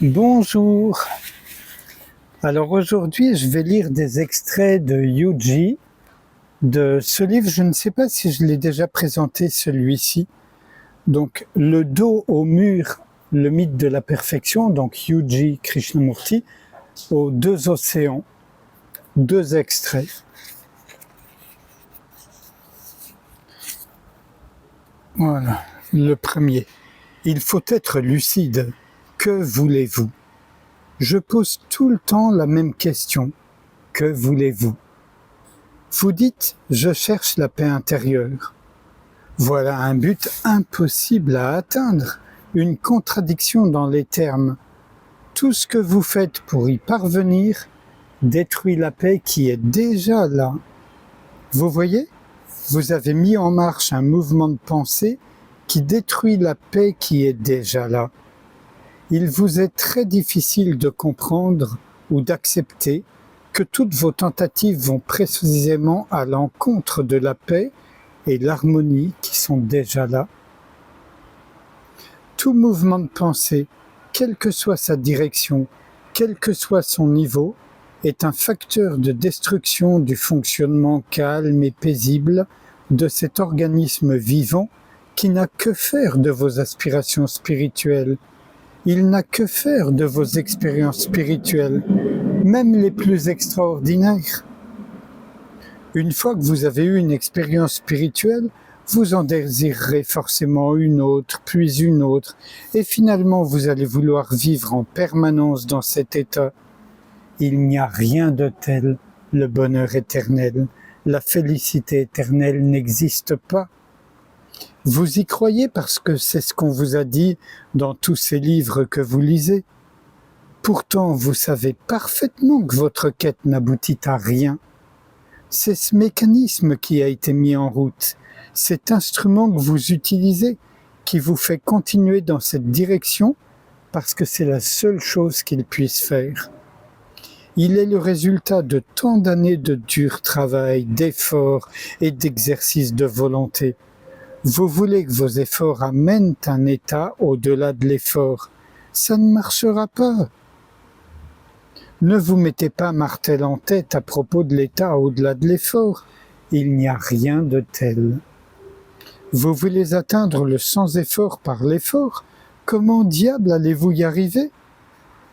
Bonjour. Alors aujourd'hui, je vais lire des extraits de Yuji, de ce livre. Je ne sais pas si je l'ai déjà présenté, celui-ci. Donc, Le dos au mur, le mythe de la perfection, donc Yuji Krishnamurti, aux deux océans, deux extraits. Voilà, le premier. Il faut être lucide. Que voulez-vous? Je pose tout le temps la même question. Que voulez-vous? Vous dites, je cherche la paix intérieure. Voilà un but impossible à atteindre, une contradiction dans les termes. Tout ce que vous faites pour y parvenir détruit la paix qui est déjà là. Vous voyez? Vous avez mis en marche un mouvement de pensée qui détruit la paix qui est déjà là. Il vous est très difficile de comprendre ou d'accepter que toutes vos tentatives vont précisément à l'encontre de la paix et l'harmonie qui sont déjà là. Tout mouvement de pensée, quelle que soit sa direction, quel que soit son niveau, est un facteur de destruction du fonctionnement calme et paisible de cet organisme vivant qui n'a que faire de vos aspirations spirituelles. Il n'a que faire de vos expériences spirituelles, même les plus extraordinaires. Une fois que vous avez eu une expérience spirituelle, vous en désirerez forcément une autre, puis une autre, et finalement vous allez vouloir vivre en permanence dans cet état. Il n'y a rien de tel, le bonheur éternel, la félicité éternelle n'existe pas. Vous y croyez parce que c'est ce qu'on vous a dit dans tous ces livres que vous lisez. Pourtant, vous savez parfaitement que votre quête n'aboutit à rien. C'est ce mécanisme qui a été mis en route, cet instrument que vous utilisez, qui vous fait continuer dans cette direction parce que c'est la seule chose qu'il puisse faire. Il est le résultat de tant d'années de dur travail, d'efforts et d'exercices de volonté. Vous voulez que vos efforts amènent un état au-delà de l'effort. Ça ne marchera pas. Ne vous mettez pas martel en tête à propos de l'état au-delà de l'effort. Il n'y a rien de tel. Vous voulez atteindre le sans effort par l'effort? Comment diable allez-vous y arriver?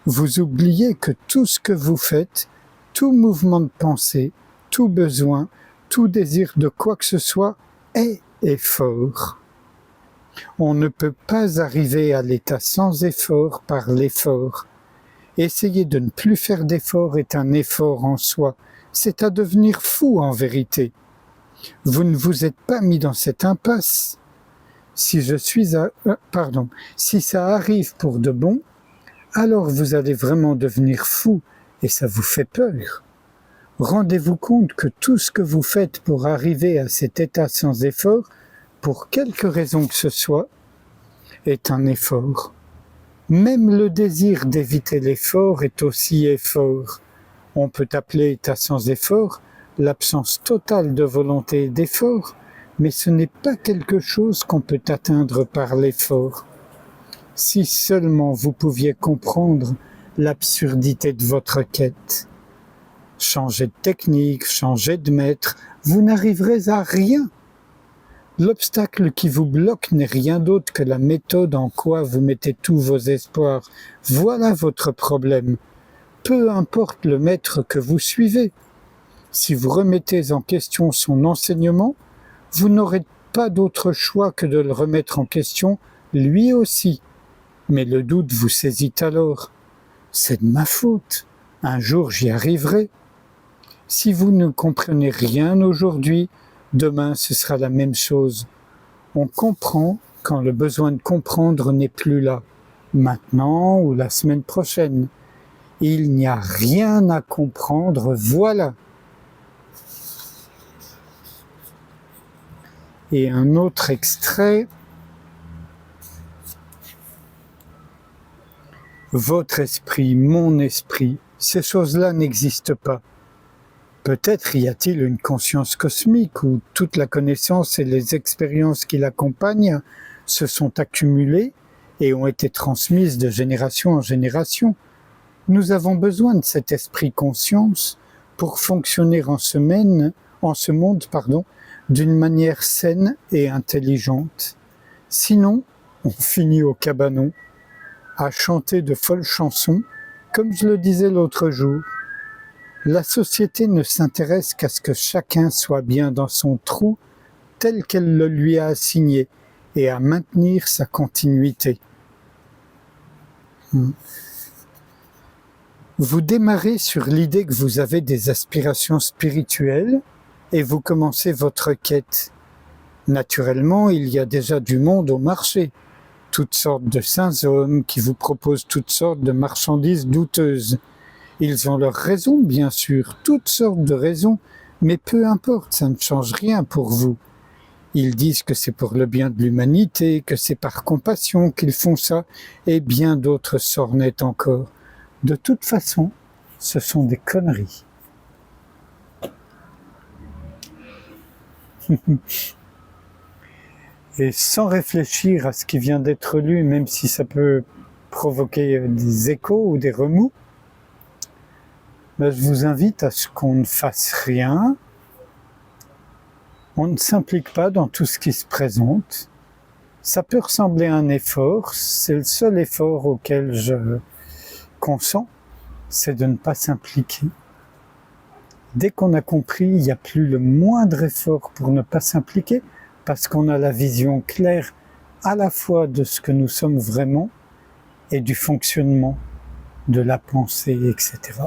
Vous oubliez que tout ce que vous faites, tout mouvement de pensée, tout besoin, tout désir de quoi que ce soit est effort. On ne peut pas arriver à l'état sans effort par l'effort. Essayer de ne plus faire d'effort est un effort en soi. C'est à devenir fou en vérité. Vous ne vous êtes pas mis dans cette impasse. Si ça arrive pour de bon, alors vous allez vraiment devenir fou et ça vous fait peur. Rendez-vous compte que tout ce que vous faites pour arriver à cet état sans effort, pour quelque raison que ce soit, est un effort. Même le désir d'éviter l'effort est aussi effort. On peut appeler état sans effort l'absence totale de volonté et d'effort, mais ce n'est pas quelque chose qu'on peut atteindre par l'effort. Si seulement vous pouviez comprendre l'absurdité de votre quête. Changez de technique, changez de maître, vous n'arriverez à rien. L'obstacle qui vous bloque n'est rien d'autre que la méthode en quoi vous mettez tous vos espoirs. Voilà votre problème. Peu importe le maître que vous suivez. Si vous remettez en question son enseignement, vous n'aurez pas d'autre choix que de le remettre en question lui aussi. Mais le doute vous saisit alors. C'est de ma faute. Un jour j'y arriverai. Si vous ne comprenez rien aujourd'hui, demain ce sera la même chose. On comprend quand le besoin de comprendre n'est plus là, maintenant ou la semaine prochaine. Il n'y a rien à comprendre, voilà. Et un autre extrait. Votre esprit, mon esprit, ces choses-là n'existent pas. Peut-être y a-t-il une conscience cosmique où toute la connaissance et les expériences qui l'accompagnent se sont accumulées et ont été transmises de génération en génération. Nous avons besoin de cet esprit conscience pour fonctionner en ce monde, d'une manière saine et intelligente. Sinon, on finit au cabanon, à chanter de folles chansons, comme je le disais l'autre jour. La société ne s'intéresse qu'à ce que chacun soit bien dans son trou tel qu'elle le lui a assigné et à maintenir sa continuité. Vous démarrez sur l'idée que vous avez des aspirations spirituelles et vous commencez votre quête. Naturellement, il y a déjà du monde au marché, toutes sortes de saints hommes qui vous proposent toutes sortes de marchandises douteuses. Ils ont leurs raisons, bien sûr, toutes sortes de raisons, mais peu importe, ça ne change rien pour vous. Ils disent que c'est pour le bien de l'humanité, que c'est par compassion qu'ils font ça, et bien d'autres sornettes encore. De toute façon, ce sont des conneries. Et sans réfléchir à ce qui vient d'être lu, même si ça peut provoquer des échos ou des remous, je vous invite à ce qu'on ne fasse rien. On ne s'implique pas dans tout ce qui se présente. Ça peut ressembler à un effort, c'est le seul effort auquel je consens, c'est de ne pas s'impliquer. Dès qu'on a compris, il n'y a plus le moindre effort pour ne pas s'impliquer, parce qu'on a la vision claire à la fois de ce que nous sommes vraiment et du fonctionnement de la pensée, etc.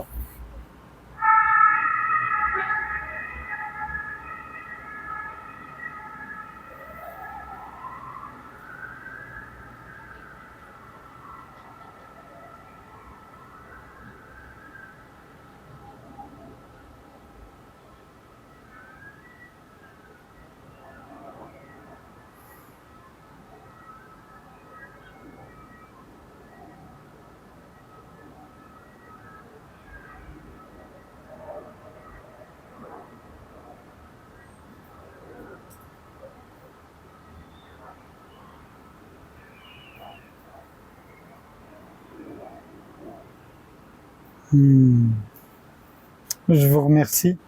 Je vous remercie.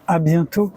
À bientôt.